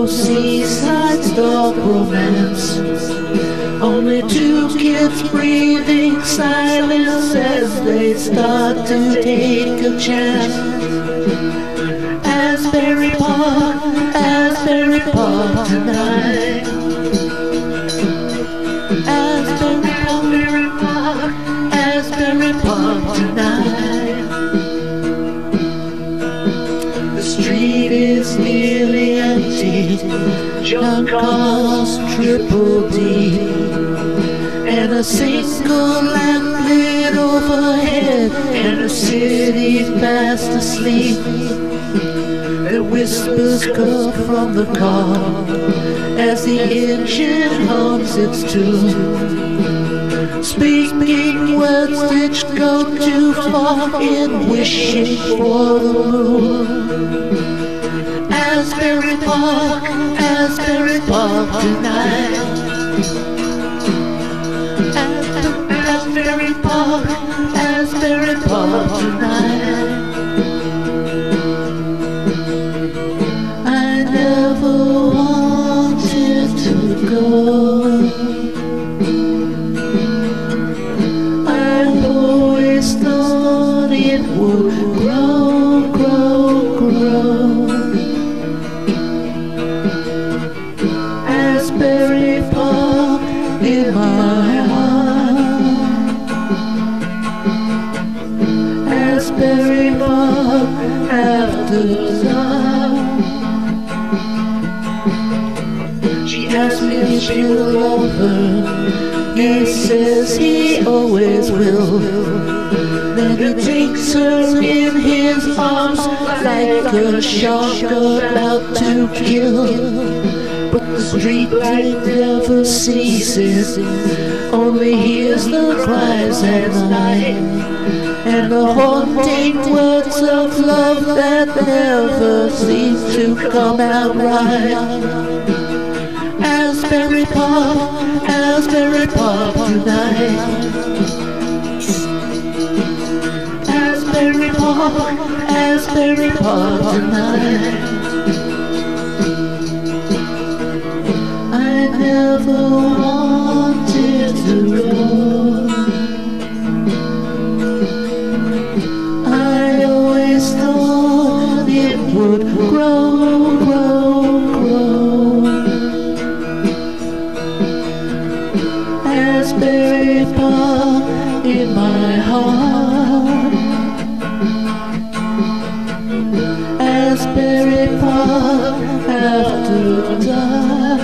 seaside stock romance. Only two kids breathing silence as they start to take a chance. Asbury Park tonight. Asbury Park tonight. The street is nearly empty, junk cars triple deep, and a single lamp lit overhead, and the city fast asleep. The whispers come from the car as the engine hums its tune, speaking words which go too far in wishing for the moon. Asbury Park tonight. Asbury Park tonight. I never wanted to go. I always thought it would grow. Asbury Park in my heart. Asbury Park after dark. She asked me if she will love her. He says he always will. Then he takes her in his arms like a shark about to kill. But the street light never ceases, only hears the cries at night, and the haunting words of love that never seem to come out right. Asbury Park tonight. Asbury Park tonight. I never wanted to go. I always thought it would grow. Asbury Park in my heart. Asbury Park after dark.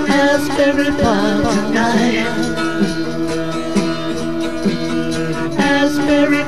Asbury Park tonight. Asbury